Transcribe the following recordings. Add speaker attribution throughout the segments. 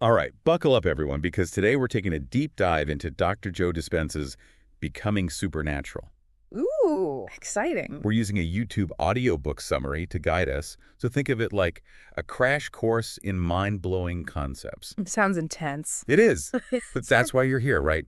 Speaker 1: All right, buckle up, everyone, because today we're taking a deep dive into Dr. Joe Dispenza's Becoming Supernatural.
Speaker 2: Ooh, exciting.
Speaker 1: We're using a YouTube audiobook summary to guide us, so think of it like a crash course in mind-blowing concepts.
Speaker 2: Sounds intense.
Speaker 1: It is, but that's why you're here, right?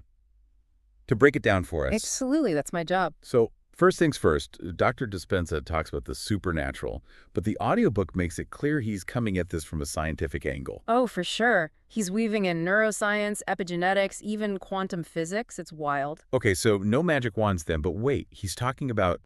Speaker 1: To break it down for us.
Speaker 2: Absolutely, that's my job.
Speaker 1: So, first things first, Dr. Dispenza talks about the supernatural, but the audiobook makes it clear he's coming at this from a scientific angle.
Speaker 2: Oh, for sure. He's weaving in neuroscience, epigenetics, even quantum physics. It's wild.
Speaker 1: Okay, so no magic wands then, but wait, he's talking about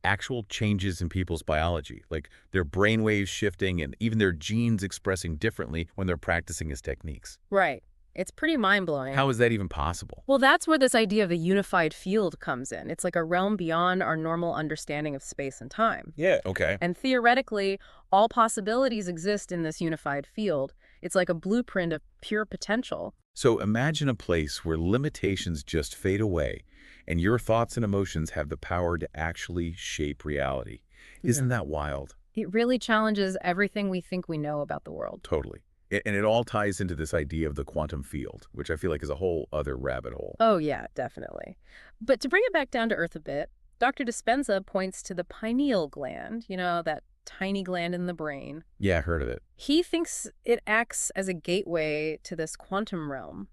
Speaker 1: actual changes in people's biology, like their brainwaves shifting and even their genes expressing differently when they're practicing his techniques.
Speaker 2: Right. It's pretty mind-blowing.
Speaker 1: How is that even possible?
Speaker 2: Well, that's where this idea of a unified field comes in. It's like a realm beyond our normal understanding of space and time.
Speaker 1: Yeah, okay.
Speaker 2: And theoretically, all possibilities exist in this unified field. It's like a blueprint of pure potential.
Speaker 1: So imagine a place where limitations just fade away and your thoughts and emotions have the power to actually shape reality. Isn't that wild?
Speaker 2: It really challenges everything we think we know about the world.
Speaker 1: Totally. And it all ties into this idea of the quantum field, which I feel like is a whole other rabbit hole.
Speaker 2: Oh, yeah, definitely. But to bring it back down to earth a bit, Dr. Dispenza points to the pineal gland, that tiny gland in the brain.
Speaker 1: Yeah, I heard of it.
Speaker 2: He thinks it acts as a gateway to this quantum realm.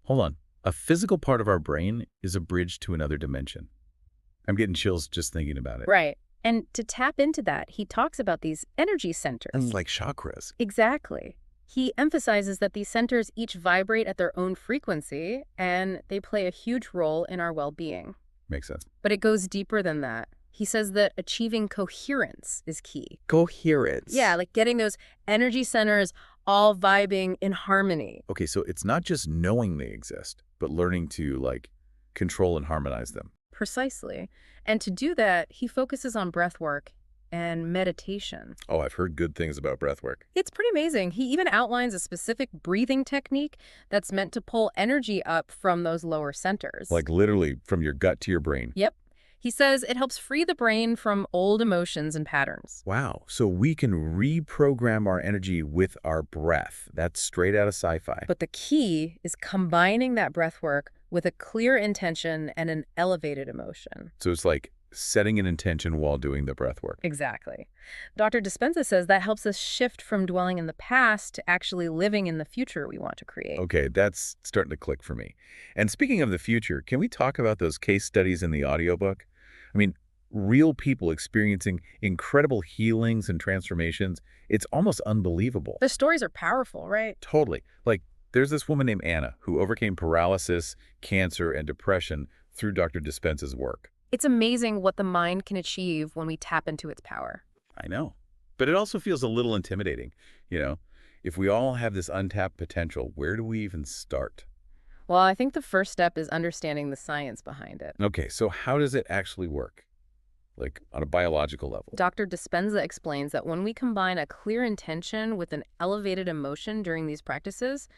Speaker 1: Hold on. A physical part of our brain is a bridge to another dimension. I'm getting chills just thinking about it.
Speaker 2: Right. And to tap into that, he talks about these energy centers.
Speaker 1: And like chakras.
Speaker 2: Exactly. He emphasizes that these centers each vibrate at their own frequency, and they play a huge role in our well-being.
Speaker 1: Makes sense.
Speaker 2: But it goes deeper than that. He says that achieving coherence is key.
Speaker 1: Coherence.
Speaker 2: Yeah, like getting those energy centers all vibing in harmony.
Speaker 1: Okay, so it's not just knowing they exist, but learning to, control and harmonize them.
Speaker 2: Precisely. And to do that, he focuses on breath work and meditation.
Speaker 1: Oh, I've heard good things about breath work.
Speaker 2: It's pretty amazing. He even outlines a specific breathing technique that's meant to pull energy up from those lower centers.
Speaker 1: Like literally from your gut to your brain.
Speaker 2: Yep. He says it helps free the brain from old emotions and patterns.
Speaker 1: Wow. So we can reprogram our energy with our breath. That's straight out of sci-fi.
Speaker 2: But the key is combining that breath work with a clear intention and an elevated emotion.
Speaker 1: So it's like setting an intention while doing the breath work.
Speaker 2: Exactly. Dr. Dispenza says that helps us shift from dwelling in the past to actually living in the future we want to create.
Speaker 1: Okay, that's starting to click for me. And speaking of the future, can we talk about those case studies in the audiobook? I mean, real people experiencing incredible healings and transformations. It's almost unbelievable.
Speaker 2: The stories are powerful, right?
Speaker 1: Totally. Like, there's this woman named Anna who overcame paralysis, cancer, and depression through Dr. Dispenza's work.
Speaker 2: It's amazing what the mind can achieve when we tap into its power.
Speaker 1: I know. But it also feels a little intimidating. If we all have this untapped potential, where do we even start?
Speaker 2: Well, I think the first step is understanding the science behind it.
Speaker 1: Okay, so how does it actually work? Like on a biological level?
Speaker 2: Dr. Dispenza explains that when we combine a clear intention with an elevated emotion during these practices,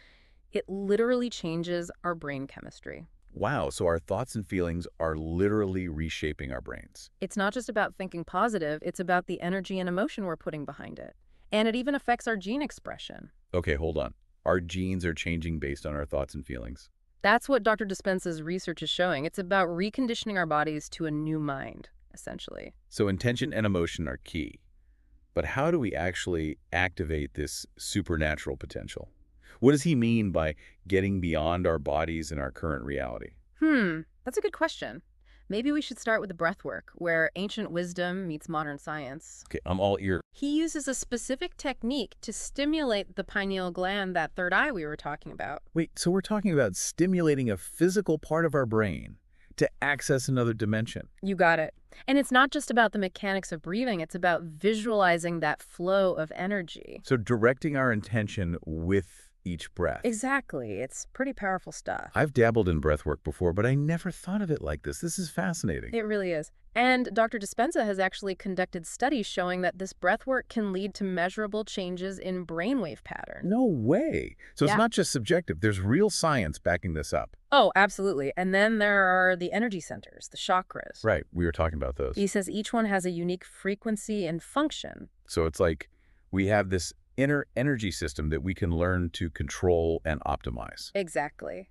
Speaker 2: it literally changes our brain chemistry.
Speaker 1: Wow, so our thoughts and feelings are literally reshaping our brains.
Speaker 2: It's not just about thinking positive, it's about the energy and emotion we're putting behind it. And it even affects our gene expression.
Speaker 1: Okay, hold on. Our genes are changing based on our thoughts and feelings.
Speaker 2: That's what Dr. Dispenza's research is showing. It's about reconditioning our bodies to a new mind, essentially.
Speaker 1: So intention and emotion are key. But how do we actually activate this supernatural potential? What does he mean by getting beyond our bodies and our current reality?
Speaker 2: That's a good question. Maybe we should start with the breath work, where ancient wisdom meets modern science.
Speaker 1: Okay, I'm all ear.
Speaker 2: He uses a specific technique to stimulate the pineal gland, that third eye we were talking about.
Speaker 1: Wait, so we're talking about stimulating a physical part of our brain to access another dimension.
Speaker 2: You got it. And it's not just about the mechanics of breathing, it's about visualizing that flow of energy.
Speaker 1: So directing our intention with each breath.
Speaker 2: Exactly. It's pretty powerful stuff.
Speaker 1: I've dabbled in breath work before, but I never thought of it like this. This is fascinating.
Speaker 2: It really is. And Dr. Dispenza has actually conducted studies showing that this breath work can lead to measurable changes in brainwave patterns.
Speaker 1: No way. So
Speaker 2: Yeah.
Speaker 1: it's not just subjective. There's real science backing this up.
Speaker 2: Oh, absolutely. And then there are the energy centers, the chakras.
Speaker 1: Right. We were talking about those.
Speaker 2: He says each one has a unique frequency and function.
Speaker 1: So it's like we have this inner energy system that we can learn to control and optimize.
Speaker 2: Exactly.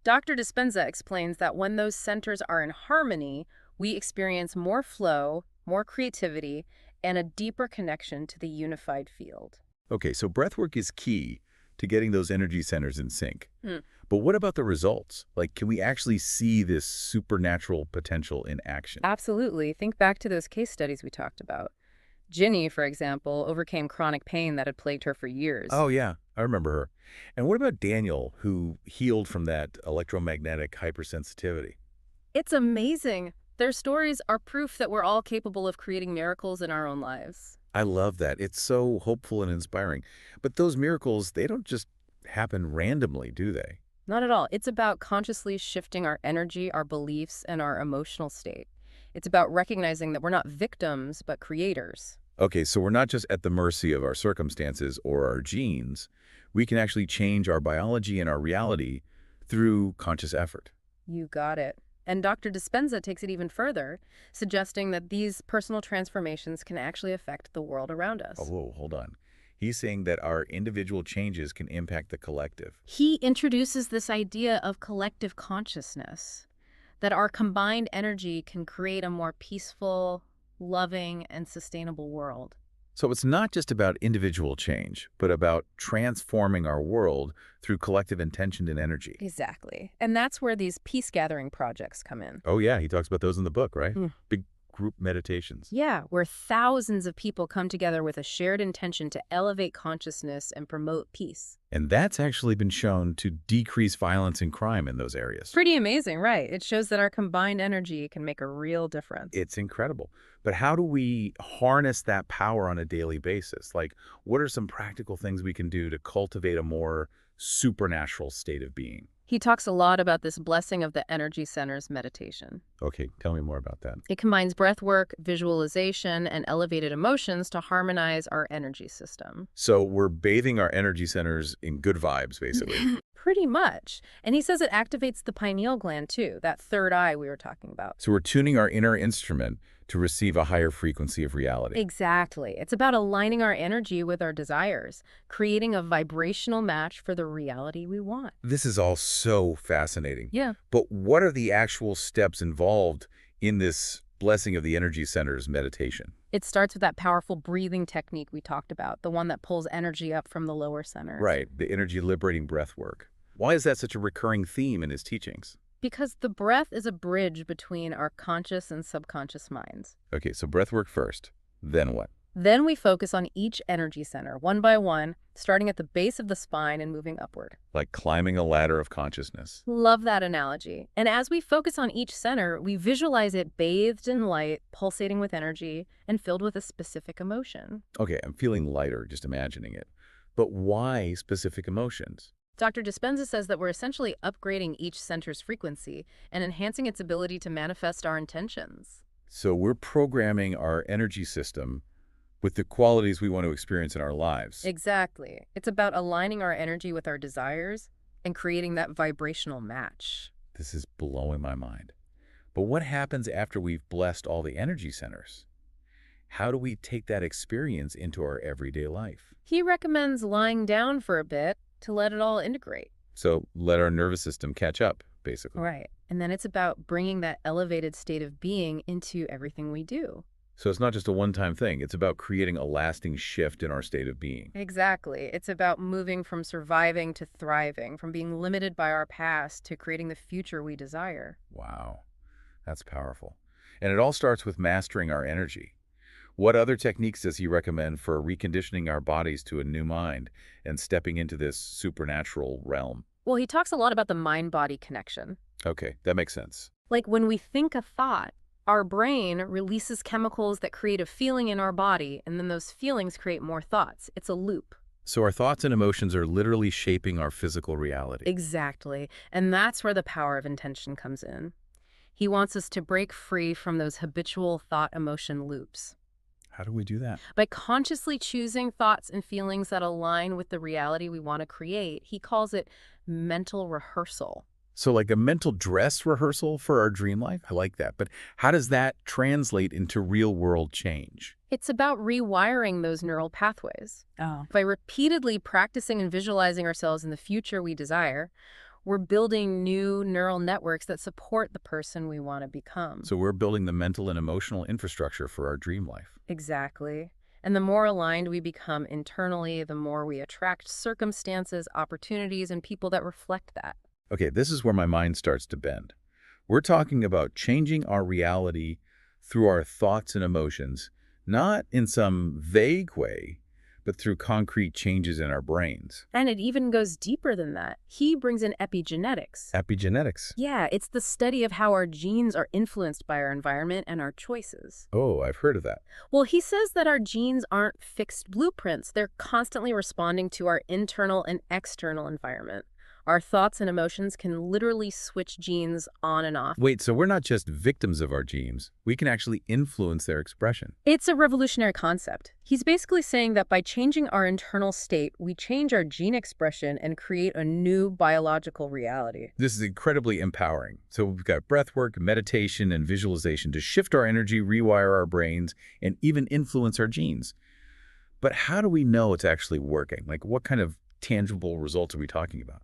Speaker 2: Dr. Dispenza explains that when those centers are in harmony, we experience more flow, more creativity, and a deeper connection to the unified field.
Speaker 1: Okay, so breathwork is key to getting those energy centers in sync.
Speaker 2: Hmm.
Speaker 1: But what about the results? Like, can we actually see this supernatural potential in action?
Speaker 2: Absolutely. Think back to those case studies we talked about. Ginny, for example, overcame chronic pain that had plagued her for years.
Speaker 1: Oh, yeah, I remember her. And what about Daniel, who healed from that electromagnetic hypersensitivity?
Speaker 2: It's amazing. Their stories are proof that we're all capable of creating miracles in our own lives.
Speaker 1: I love that. It's so hopeful and inspiring. But those miracles, they don't just happen randomly, do they?
Speaker 2: Not at all. It's about consciously shifting our energy, our beliefs, and our emotional state. It's about recognizing that we're not victims, but creators.
Speaker 1: Okay, so we're not just at the mercy of our circumstances or our genes. We can actually change our biology and our reality through conscious effort.
Speaker 2: You got it. And Dr. Dispenza takes it even further, suggesting that these personal transformations can actually affect the world around us.
Speaker 1: Oh, whoa, hold on. He's saying that our individual changes can impact the collective.
Speaker 2: He introduces this idea of collective consciousness, that our combined energy can create a more peaceful, loving, and sustainable world.
Speaker 1: So it's not just about individual change, but about transforming our world through collective intention and energy.
Speaker 2: Exactly. And that's where these peace-gathering projects come in.
Speaker 1: Oh, yeah, he talks about those in the book, right?
Speaker 2: Mm.
Speaker 1: Big group meditations.
Speaker 2: Yeah, where thousands of people come together with a shared intention to elevate consciousness and promote peace.
Speaker 1: And that's actually been shown to decrease violence and crime in those areas.
Speaker 2: Pretty amazing, right? It shows that our combined energy can make a real difference.
Speaker 1: It's incredible. But how do we harness that power on a daily basis? Like, what are some practical things we can do to cultivate a more supernatural state of being?
Speaker 2: He talks a lot about this blessing of the energy centers meditation.
Speaker 1: Okay, tell me more about that.
Speaker 2: It combines breath work, visualization, and elevated emotions to harmonize our energy system.
Speaker 1: So we're bathing our energy centers in good vibes, basically.
Speaker 2: Pretty much. And he says it activates the pineal gland too, that third eye we were talking about.
Speaker 1: So we're tuning our inner instrument to receive a higher frequency of reality.
Speaker 2: Exactly. It's about aligning our energy with our desires, creating a vibrational match for the reality we want.
Speaker 1: This is all so fascinating.
Speaker 2: Yeah.
Speaker 1: But what are the actual steps involved in this blessing of the energy centers meditation?
Speaker 2: It starts with that powerful breathing technique we talked about, the one that pulls energy up from the lower centers.
Speaker 1: Right, the energy liberating breath work. Why is that such a recurring theme in his teachings?
Speaker 2: Because the breath is a bridge between our conscious and subconscious minds.
Speaker 1: Okay, so breath work first. Then what?
Speaker 2: Then we focus on each energy center, one by one, starting at the base of the spine and moving upward.
Speaker 1: Like climbing a ladder of consciousness.
Speaker 2: Love that analogy. And as we focus on each center, we visualize it bathed in light, pulsating with energy, and filled with a specific emotion.
Speaker 1: Okay, I'm feeling lighter just imagining it. But why specific emotions?
Speaker 2: Dr. Dispenza says that we're essentially upgrading each center's frequency and enhancing its ability to manifest our intentions.
Speaker 1: So we're programming our energy system with the qualities we want to experience in our lives.
Speaker 2: Exactly. It's about aligning our energy with our desires and creating that vibrational match.
Speaker 1: This is blowing my mind. But what happens after we've blessed all the energy centers? How do we take that experience into our everyday life?
Speaker 2: He recommends lying down for a bit to let it all integrate.
Speaker 1: So let our nervous system catch up, basically.
Speaker 2: Right. And then it's about bringing that elevated state of being into everything we do.
Speaker 1: So it's not just a one-time thing. It's about creating a lasting shift in our state of being.
Speaker 2: Exactly. It's about moving from surviving to thriving, from being limited by our past to creating the future we desire.
Speaker 1: Wow, that's powerful. And it all starts with mastering our energy. What other techniques does he recommend for reconditioning our bodies to a new mind and stepping into this supernatural realm?
Speaker 2: Well, he talks a lot about the mind-body connection.
Speaker 1: Okay, that makes sense.
Speaker 2: Like when we think a thought, our brain releases chemicals that create a feeling in our body, and then those feelings create more thoughts. It's a loop.
Speaker 1: So our thoughts and emotions are literally shaping our physical reality.
Speaker 2: Exactly. And that's where the power of intention comes in. He wants us to break free from those habitual thought-emotion loops.
Speaker 1: How do we do that?
Speaker 2: By consciously choosing thoughts and feelings that align with the reality we want to create, he calls it mental rehearsal.
Speaker 1: So like a mental dress rehearsal for our dream life? I like that. But how does that translate into real-world change?
Speaker 2: It's about rewiring those neural pathways.
Speaker 3: Oh.
Speaker 2: By repeatedly practicing and visualizing ourselves in the future we desire, we're building new neural networks that support the person we want to become.
Speaker 1: So we're building the mental and emotional infrastructure for our dream life.
Speaker 2: Exactly. And the more aligned we become internally, the more we attract circumstances, opportunities, and people that reflect that.
Speaker 1: Okay, this is where my mind starts to bend. We're talking about changing our reality through our thoughts and emotions, not in some vague way, but through concrete changes in our brains.
Speaker 2: And it even goes deeper than that. He brings in epigenetics.
Speaker 1: Epigenetics.
Speaker 2: Yeah, it's the study of how our genes are influenced by our environment and our choices.
Speaker 1: Oh, I've heard of that.
Speaker 2: Well, he says that our genes aren't fixed blueprints. They're constantly responding to our internal and external environment. Our thoughts and emotions can literally switch genes on and off.
Speaker 1: Wait, so we're not just victims of our genes. We can actually influence their expression.
Speaker 2: It's a revolutionary concept. He's basically saying that by changing our internal state, we change our gene expression and create a new biological reality.
Speaker 1: This is incredibly empowering. So we've got breath work, meditation, and visualization to shift our energy, rewire our brains, and even influence our genes. But how do we know it's actually working? Like, what kind of tangible results are we talking about?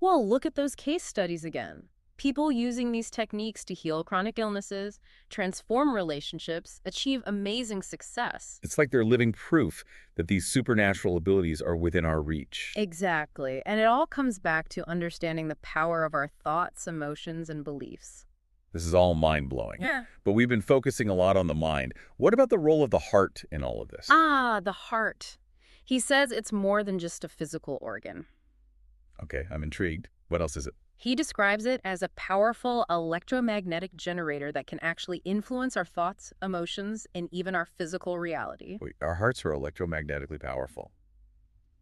Speaker 2: Well, look at those case studies again. People using these techniques to heal chronic illnesses, transform relationships, achieve amazing success.
Speaker 1: It's like they're living proof that these supernatural abilities are within our reach.
Speaker 2: Exactly. And it all comes back to understanding the power of our thoughts, emotions, and beliefs.
Speaker 1: This is all mind-blowing.
Speaker 2: Yeah.
Speaker 1: But we've been focusing a lot on the mind. What about the role of the heart in all of this?
Speaker 2: Ah, the heart. He says it's more than just a physical organ.
Speaker 1: Okay, I'm intrigued. What else is it?
Speaker 2: He describes it as a powerful electromagnetic generator that can actually influence our thoughts, emotions, and even our physical reality.
Speaker 1: Wait, our hearts are electromagnetically powerful.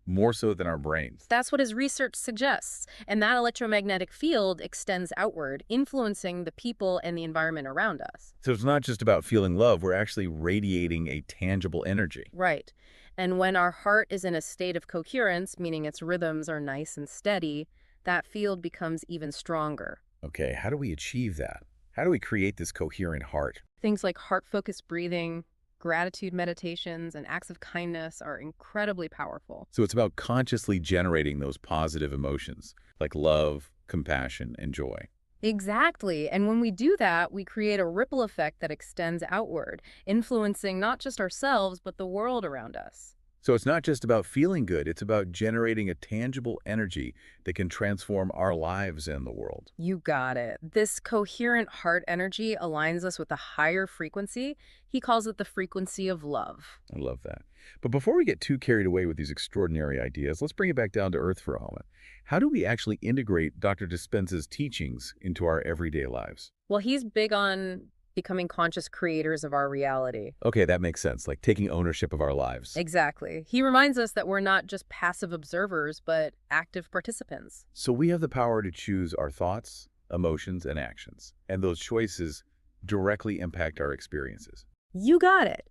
Speaker 1: More so than our brains.
Speaker 2: That's what his research suggests, and that electromagnetic field extends outward, influencing the people and the environment around us.
Speaker 1: So it's not just about feeling love, we're actually radiating a tangible energy.
Speaker 2: Right. And when our heart is in a state of coherence, meaning its rhythms are nice and steady, that field becomes even stronger.
Speaker 1: Okay, how do we achieve that? How do we create this coherent heart?
Speaker 2: Things like heart-focused breathing, gratitude meditations, and acts of kindness are incredibly powerful.
Speaker 1: So it's about consciously generating those positive emotions, like love, compassion, and joy.
Speaker 2: Exactly. And when we do that, we create a ripple effect that extends outward, influencing not just ourselves, but the world around us.
Speaker 1: So it's not just about feeling good, it's about generating a tangible energy that can transform our lives and the world.
Speaker 2: You got it. This coherent heart energy aligns us with a higher frequency. He calls it the frequency of love.
Speaker 1: I love that. But before we get too carried away with these extraordinary ideas, let's bring it back down to earth for a moment. How do we actually integrate Dr. Dispenza's teachings into our everyday lives?
Speaker 2: Well, he's big on becoming conscious creators of our reality.
Speaker 1: Okay, that makes sense, like taking ownership of our lives.
Speaker 2: Exactly. He reminds us that we're not just passive observers, but active participants.
Speaker 1: So we have the power to choose our thoughts, emotions, and actions. And those choices directly impact our experiences.
Speaker 2: You got it.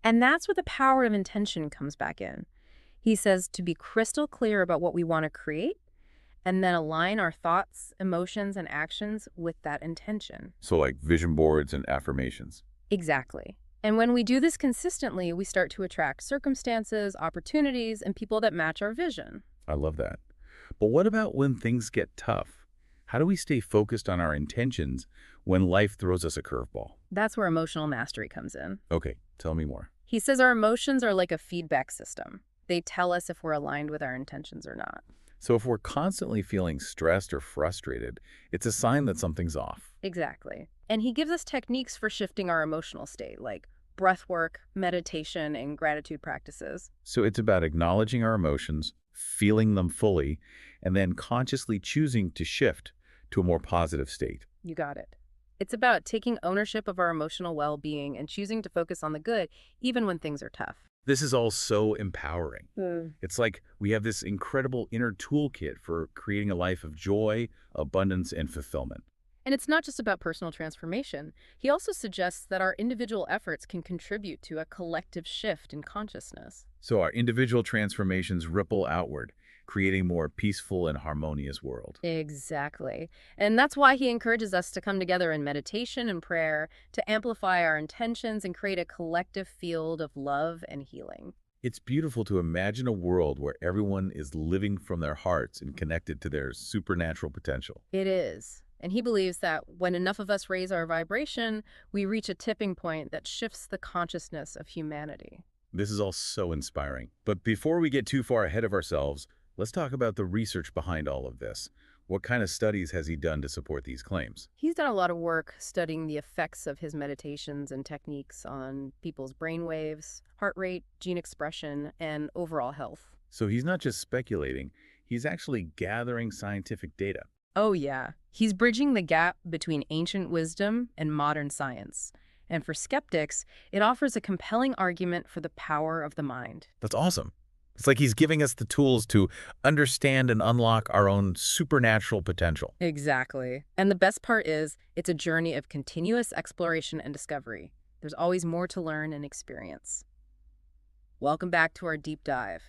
Speaker 2: And that's where the power of intention comes back in. He says to be crystal clear about what we want to create, and then align our thoughts, emotions, and actions with that intention.
Speaker 1: So like vision boards and affirmations.
Speaker 2: Exactly. And when we do this consistently, we start to attract circumstances, opportunities, and people that match our vision.
Speaker 1: I love that. But what about when things get tough? How do we stay focused on our intentions when life throws us a curveball?
Speaker 2: That's where emotional mastery comes in.
Speaker 1: Okay, tell me more.
Speaker 2: He says our emotions are like a feedback system. They tell us if we're aligned with our intentions or not.
Speaker 1: So if we're constantly feeling stressed or frustrated, it's a sign that something's off.
Speaker 2: Exactly. And he gives us techniques for shifting our emotional state, like breath work, meditation, and gratitude practices.
Speaker 1: So it's about acknowledging our emotions, feeling them fully, and then consciously choosing to shift to a more positive state.
Speaker 2: You got it. It's about taking ownership of our emotional well-being and choosing to focus on the good, even when things are tough.
Speaker 1: This is all so empowering. It's like we have this incredible inner toolkit for creating a life of joy, abundance, and fulfillment.
Speaker 2: And it's not just about personal transformation. He also suggests that our individual efforts can contribute to a collective shift in consciousness.
Speaker 1: So our individual transformations ripple outward, creating a more peaceful and harmonious world.
Speaker 2: Exactly. And that's why he encourages us to come together in meditation and prayer to amplify our intentions and create a collective field of love and healing.
Speaker 1: It's beautiful to imagine a world where everyone is living from their hearts and connected to their supernatural potential.
Speaker 2: It is. And he believes that when enough of us raise our vibration, we reach a tipping point that shifts the consciousness of humanity.
Speaker 1: This is all so inspiring. But before we get too far ahead of ourselves, let's talk about the research behind all of this. What kind of studies has he done to support these claims?
Speaker 2: He's done a lot of work studying the effects of his meditations and techniques on people's brain waves, heart rate, gene expression, and overall health.
Speaker 1: So he's not just speculating, he's actually gathering scientific data.
Speaker 2: Oh, yeah. He's bridging the gap between ancient wisdom and modern science. And for skeptics, it offers a compelling argument for the power of the mind.
Speaker 1: That's awesome. It's like he's giving us the tools to understand and unlock our own supernatural potential.
Speaker 2: Exactly. And the best part is, it's a journey of continuous exploration and discovery. There's always more to learn and experience. Welcome back to our deep dive.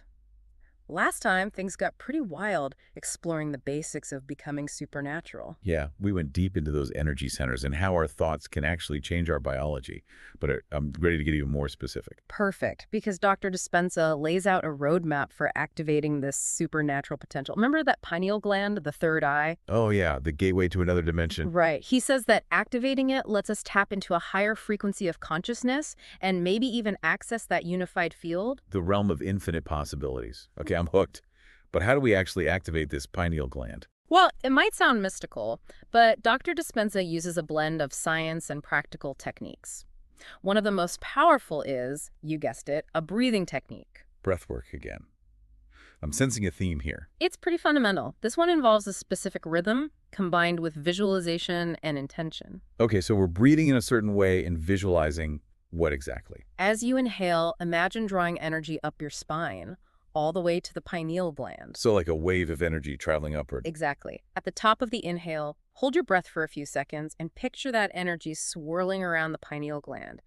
Speaker 2: Last time, things got pretty wild exploring the basics of becoming supernatural.
Speaker 1: Yeah, we went deep into those energy centers and how our thoughts can actually change our biology. But I'm ready to get even more specific.
Speaker 2: Perfect, because Dr. Dispenza lays out a roadmap for activating this supernatural potential. Remember that pineal gland, the third eye?
Speaker 1: Oh yeah, the gateway to another dimension.
Speaker 2: Right. He says that activating it lets us tap into a higher frequency of consciousness and maybe even access that unified field.
Speaker 1: The realm of infinite possibilities. Okay, I'm hooked. But how do we actually activate this pineal gland?
Speaker 2: Well, it might sound mystical, but Dr. Dispenza uses a blend of science and practical techniques. One of the most powerful is, you guessed it, a breathing technique.
Speaker 1: Breathwork again. I'm sensing a theme here.
Speaker 2: It's pretty fundamental. This one involves a specific rhythm combined with visualization and intention.
Speaker 1: Okay, so we're breathing in a certain way and visualizing what exactly?
Speaker 2: As you inhale, imagine drawing energy up your spine, all the way to the pineal gland.
Speaker 1: So like a wave of energy traveling upward.
Speaker 2: Exactly. At the top of the inhale, hold your breath for a few seconds and picture that energy swirling around the pineal gland,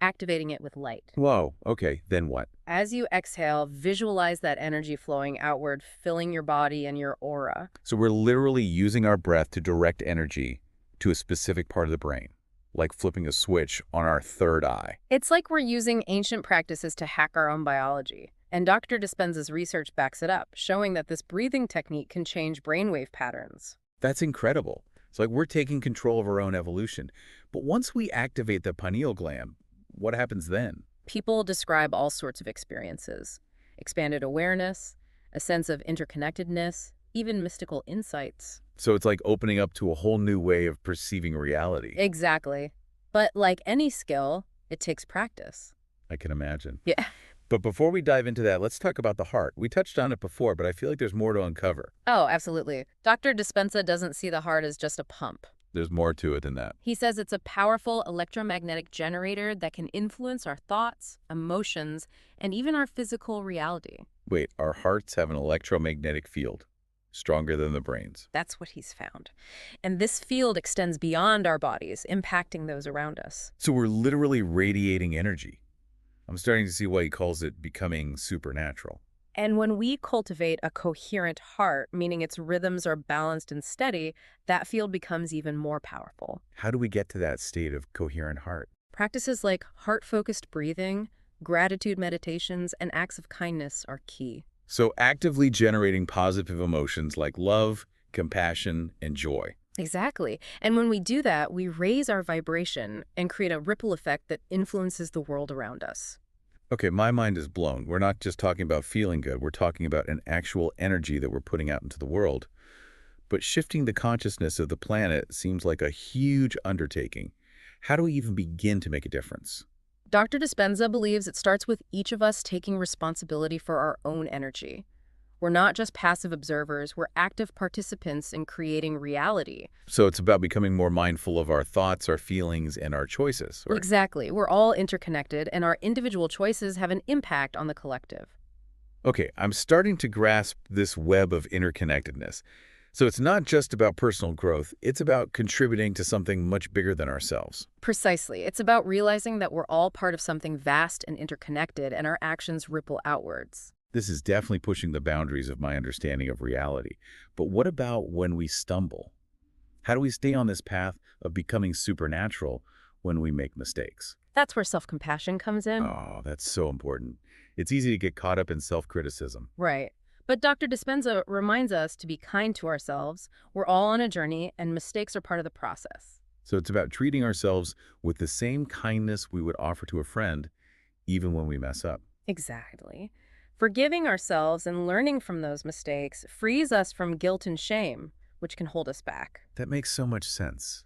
Speaker 2: activating it with light.
Speaker 1: Whoa, okay, then what?
Speaker 2: As you exhale, visualize that energy flowing outward, filling your body and your aura.
Speaker 1: So we're literally using our breath to direct energy to a specific part of the brain, like flipping a switch on our third eye.
Speaker 2: It's like we're using ancient practices to hack our own biology. And Dr. Dispenza's research backs it up, showing that this breathing technique can change brainwave patterns.
Speaker 1: That's incredible. It's like we're taking control of our own evolution. But once we activate the pineal gland, what happens then?
Speaker 2: People describe all sorts of experiences. Expanded awareness, a sense of interconnectedness, even mystical insights.
Speaker 1: So it's like opening up to a whole new way of perceiving reality.
Speaker 2: Exactly. But like any skill, it takes practice.
Speaker 1: I can imagine.
Speaker 2: Yeah.
Speaker 1: But before we dive into that, let's talk about the heart. We touched on it before, but I feel like there's more to uncover.
Speaker 2: Oh, absolutely. Dr. Dispenza doesn't see the heart as just a pump.
Speaker 1: There's more to it than that.
Speaker 2: He says it's a powerful electromagnetic generator that can influence our thoughts, emotions, and even our physical reality.
Speaker 1: Wait, our hearts have an electromagnetic field, stronger than the brain's.
Speaker 2: That's what he's found. And this field extends beyond our bodies, impacting those around us.
Speaker 1: So we're literally radiating energy. I'm starting to see why he calls it becoming supernatural.
Speaker 2: And when we cultivate a coherent heart, meaning its rhythms are balanced and steady, that field becomes even more powerful.
Speaker 1: How do we get to that state of coherent heart?
Speaker 2: Practices like heart-focused breathing, gratitude meditations, and acts of kindness are key.
Speaker 1: So actively generating positive emotions like love, compassion, and joy.
Speaker 2: Exactly. And when we do that, we raise our vibration and create a ripple effect that influences the world around us.
Speaker 1: Okay, my mind is blown. We're not just talking about feeling good. We're talking about an actual energy that we're putting out into the world. But shifting the consciousness of the planet seems like a huge undertaking. How do we even begin to make a difference?
Speaker 2: Dr. Dispenza believes it starts with each of us taking responsibility for our own energy. We're not just passive observers, we're active participants in creating reality.
Speaker 1: So it's about becoming more mindful of our thoughts, our feelings, and our choices. Or...
Speaker 2: Exactly. We're all interconnected, and our individual choices have an impact on the collective.
Speaker 1: Okay, I'm starting to grasp this web of interconnectedness. So it's not just about personal growth, it's about contributing to something much bigger than ourselves.
Speaker 2: Precisely. It's about realizing that we're all part of something vast and interconnected, and our actions ripple outwards.
Speaker 1: This is definitely pushing the boundaries of my understanding of reality. But what about when we stumble? How do we stay on this path of becoming supernatural when we make mistakes?
Speaker 2: That's where self-compassion comes in.
Speaker 1: Oh, that's so important. It's easy to get caught up in self-criticism.
Speaker 2: Right. But Dr. Dispenza reminds us to be kind to ourselves. We're all on a journey, and mistakes are part of the process.
Speaker 1: So it's about treating ourselves with the same kindness we would offer to a friend, even when we mess up.
Speaker 2: Exactly. Forgiving ourselves and learning from those mistakes frees us from guilt and shame, which can hold us back.
Speaker 1: That makes so much sense.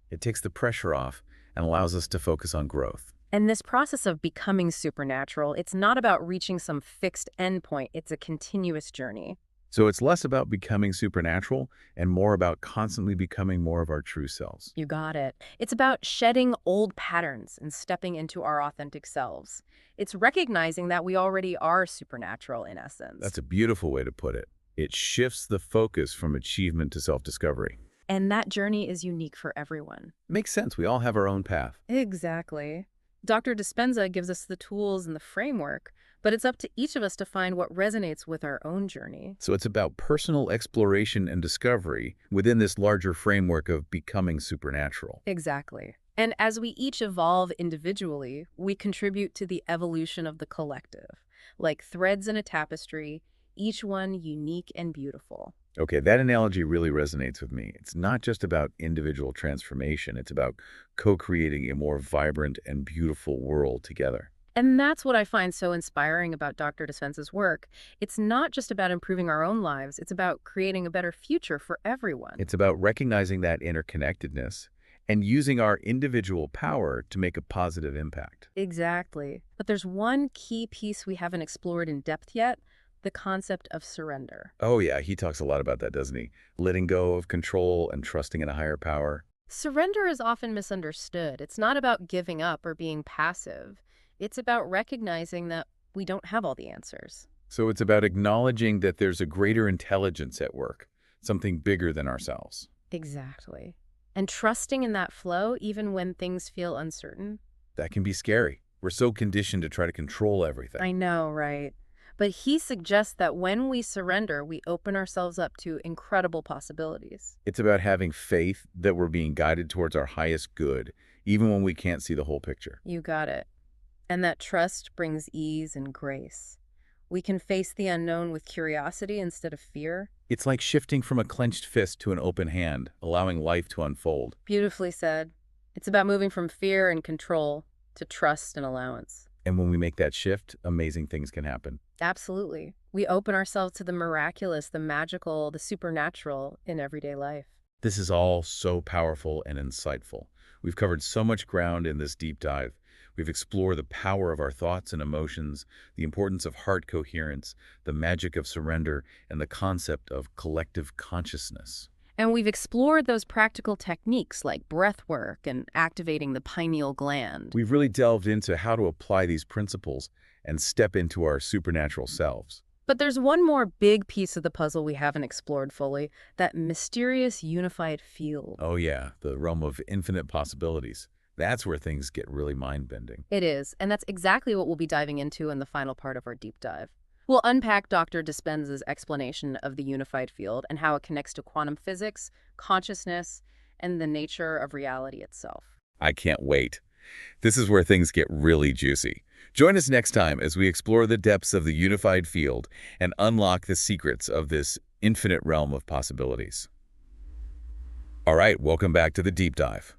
Speaker 1: It takes the pressure off and allows us to focus on growth.
Speaker 2: And this process of becoming supernatural, it's not about reaching some fixed endpoint. It's a continuous journey.
Speaker 1: So it's less about becoming supernatural and more about constantly becoming more of our true selves.
Speaker 2: You got it. It's about shedding old patterns and stepping into our authentic selves. It's recognizing that we already are supernatural in essence.
Speaker 1: That's a beautiful way to put it. It shifts the focus from achievement to self-discovery.
Speaker 2: And that journey is unique for everyone.
Speaker 1: Makes sense. We all have our own path.
Speaker 2: Exactly. Dr. Dispenza gives us the tools and the framework, but it's up to each of us to find what resonates with our own journey.
Speaker 1: So it's about personal exploration and discovery within this larger framework of becoming supernatural.
Speaker 2: Exactly. And as we each evolve individually, we contribute to the evolution of the collective, like threads in a tapestry, each one unique and beautiful.
Speaker 1: Okay, that analogy really resonates with me. It's not just about individual transformation. It's about co-creating a more vibrant and beautiful world together.
Speaker 2: And that's what I find so inspiring about Dr. Dispenza's work. It's not just about improving our own lives, it's about creating a better future for everyone.
Speaker 1: It's about recognizing that interconnectedness and using our individual power to make a positive impact.
Speaker 2: Exactly. But there's one key piece we haven't explored in depth yet, the concept of surrender.
Speaker 1: Oh yeah, he talks a lot about that, doesn't he? Letting go of control and trusting in a higher power.
Speaker 2: Surrender is often misunderstood. It's not about giving up or being passive. It's about recognizing that we don't have all the answers.
Speaker 1: So it's about acknowledging that there's a greater intelligence at work, something bigger than ourselves.
Speaker 2: Exactly. And trusting in that flow even when things feel uncertain.
Speaker 1: That can be scary. We're so conditioned to try to control everything.
Speaker 2: I know, right? But he suggests that when we surrender, we open ourselves up to incredible possibilities.
Speaker 1: It's about having faith that we're being guided towards our highest good, even when we can't see the whole picture.
Speaker 2: You got it. And that trust brings ease and grace. We can face the unknown with curiosity instead of fear.
Speaker 1: It's like shifting from a clenched fist to an open hand, allowing life to unfold.
Speaker 2: Beautifully said. It's about moving from fear and control to trust and allowance.
Speaker 1: And when we make that shift, amazing things can happen.
Speaker 2: Absolutely. We open ourselves to the miraculous, the magical, the supernatural in everyday life.
Speaker 1: This is all so powerful and insightful. We've covered so much ground in this deep dive. We've explored the power of our thoughts and emotions, the importance of heart coherence, the magic of surrender, and the concept of collective consciousness.
Speaker 2: And we've explored those practical techniques like breath work and activating the pineal gland.
Speaker 1: We've really delved into how to apply these principles and step into our supernatural selves.
Speaker 2: But there's one more big piece of the puzzle we haven't explored fully, that mysterious unified field.
Speaker 1: Oh yeah, the realm of infinite possibilities. That's where things get really mind-bending.
Speaker 2: It is, and that's exactly what we'll be diving into in the final part of our deep dive. We'll unpack Dr. Dispenza's explanation of the unified field and how it connects to quantum physics, consciousness, and the nature of reality itself.
Speaker 1: I can't wait. This is where things get really juicy. Join us next time as we explore the depths of the unified field and unlock the secrets of this infinite realm of possibilities. All right, welcome back to the deep dive.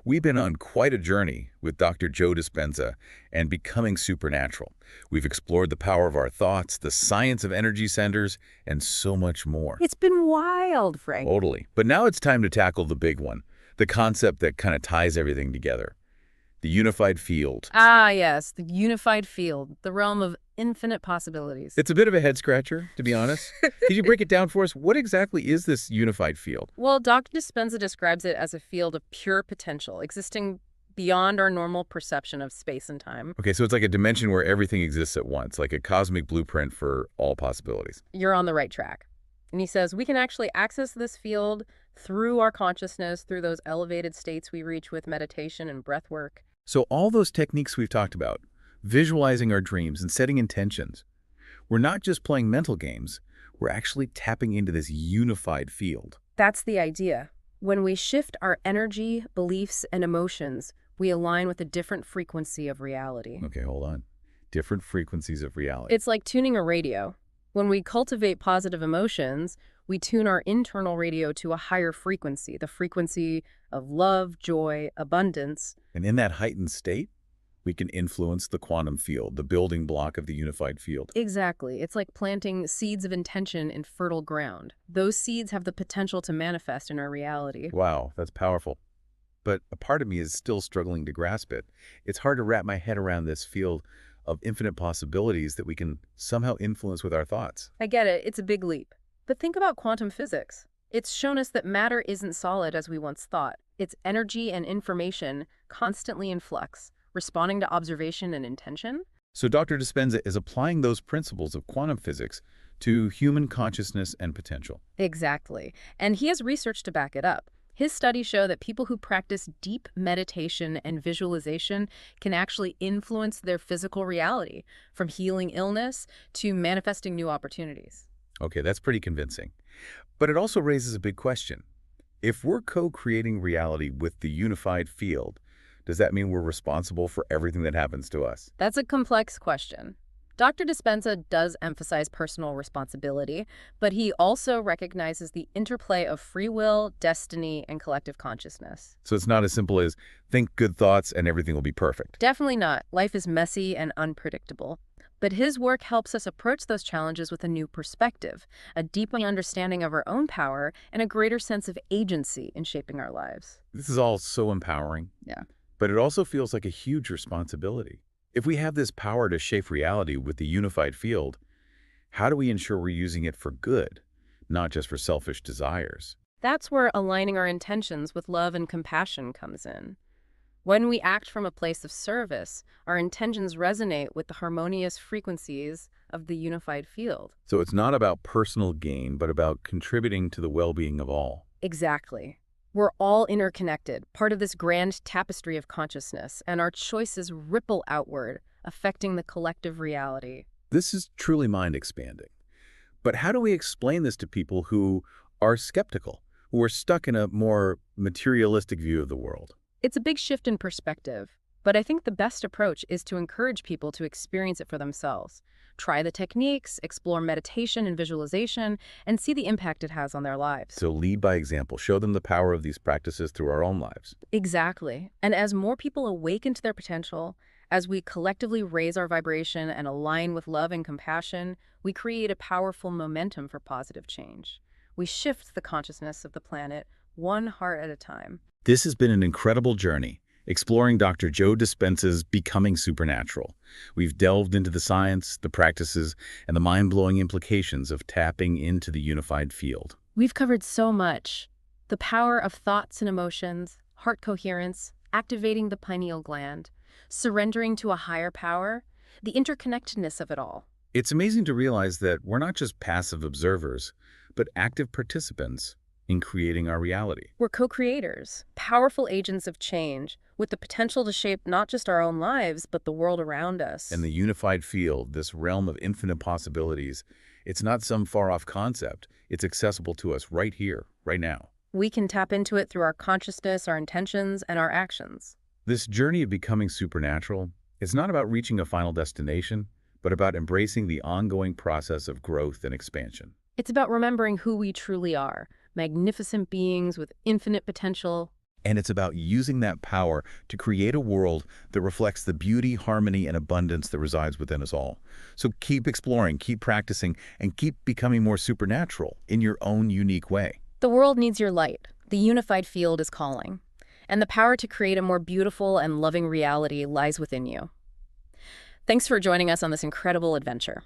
Speaker 1: We've been on quite a journey with Dr. Joe Dispenza and becoming supernatural. We've explored the power of our thoughts, the science of energy centers, and so much more.
Speaker 2: It's been wild, Frank.
Speaker 1: Totally. But now it's time to tackle the big one, the concept that kind of ties everything together. The unified field.
Speaker 2: Ah, yes, the unified field, the realm of infinite possibilities.
Speaker 1: It's a bit of a head-scratcher, to be honest. Could you break it down for us? What exactly is this unified field?
Speaker 2: Well, Dr. Dispenza describes it as a field of pure potential, existing beyond our normal perception of space and time.
Speaker 1: Okay, so it's like a dimension where everything exists at once, like a cosmic blueprint for all possibilities.
Speaker 2: You're on the right track. And he says we can actually access this field through our consciousness, through those elevated states we reach with meditation and breath work.
Speaker 1: So all those techniques we've talked about, visualizing our dreams and setting intentions, We're not just playing mental games, we're actually tapping into this unified field.
Speaker 2: That's the idea. When we shift our energy, beliefs, and emotions, we align with a different frequency of reality.
Speaker 1: Okay, hold on. Different frequencies of reality.
Speaker 2: It's like tuning a radio. When we cultivate positive emotions, we tune our internal radio to a higher frequency, the frequency of love, joy, abundance.
Speaker 1: And in that heightened state, we can influence the quantum field, the building block of the unified field.
Speaker 2: Exactly. It's like planting seeds of intention in fertile ground. Those seeds have the potential to manifest in our reality.
Speaker 1: Wow, that's powerful. But a part of me is still struggling to grasp it. It's hard to wrap my head around this field of infinite possibilities that we can somehow influence with our thoughts.
Speaker 2: I get it. It's a big leap. But think about quantum physics. It's shown us that matter isn't solid as we once thought. It's energy and information constantly in flux, responding to observation and intention.
Speaker 1: So Dr. Dispenza is applying those principles of quantum physics to human consciousness and potential.
Speaker 2: Exactly. And he has research to back it up. His studies show that people who practice deep meditation and visualization can actually influence their physical reality, from healing illness to manifesting new opportunities.
Speaker 1: Okay, that's pretty convincing. But it also raises a big question. If we're co-creating reality with the unified field, does that mean we're responsible for everything that happens to us?
Speaker 2: That's a complex question. Dr. Dispenza does emphasize personal responsibility, but he also recognizes the interplay of free will, destiny, and collective consciousness.
Speaker 1: So it's not as simple as think good thoughts and everything will be perfect.
Speaker 2: Definitely not. Life is messy and unpredictable. But his work helps us approach those challenges with a new perspective, a deeper understanding of our own power, and a greater sense of agency in shaping our lives.
Speaker 1: This is all so empowering.
Speaker 2: Yeah.
Speaker 1: But it also feels like a huge responsibility. If we have this power to shape reality with the unified field, how do we ensure we're using it for good, not just for selfish desires?
Speaker 2: That's where aligning our intentions with love and compassion comes in. When we act from a place of service, our intentions resonate with the harmonious frequencies of the unified field.
Speaker 1: So it's not about personal gain, but about contributing to the well-being of all.
Speaker 2: Exactly. We're all interconnected, part of this grand tapestry of consciousness, and our choices ripple outward, affecting the collective reality.
Speaker 1: This is truly mind-expanding. But how do we explain this to people who are skeptical, who are stuck in a more materialistic view of the world?
Speaker 2: It's a big shift in perspective, but I think the best approach is to encourage people to experience it for themselves. Try the techniques, explore meditation and visualization, and see the impact it has on their lives.
Speaker 1: So lead by example, show them the power of these practices through our own lives.
Speaker 2: Exactly. And as more people awaken to their potential, as we collectively raise our vibration and align with love and compassion, we create a powerful momentum for positive change. We shift the consciousness of the planet one heart at a time.
Speaker 1: This has been an incredible journey, exploring Dr. Joe Dispenza's Becoming Supernatural. We've delved into the science, the practices, and the mind-blowing implications of tapping into the unified field.
Speaker 2: We've covered so much. The power of thoughts and emotions, heart coherence, activating the pineal gland, surrendering to a higher power, the interconnectedness of it all.
Speaker 1: It's amazing to realize that we're not just passive observers, but active participants in creating our reality.
Speaker 2: We're co-creators, powerful agents of change, with the potential to shape not just our own lives, but the world around us.
Speaker 1: And the unified field, this realm of infinite possibilities, it's not some far-off concept. It's accessible to us right here, right now.
Speaker 2: We can tap into it through our consciousness, our intentions, and our actions.
Speaker 1: This journey of becoming supernatural is not about reaching a final destination, but about embracing the ongoing process of growth and expansion.
Speaker 2: It's about remembering who we truly are, magnificent beings with infinite potential.
Speaker 1: And it's about using that power to create a world that reflects the beauty, harmony, and abundance that resides within us all. So keep exploring, keep practicing, and keep becoming more supernatural in your own unique way.
Speaker 2: The world needs your light. The unified field is calling. And the power to create a more beautiful and loving reality lies within you. Thanks for joining us on this incredible adventure.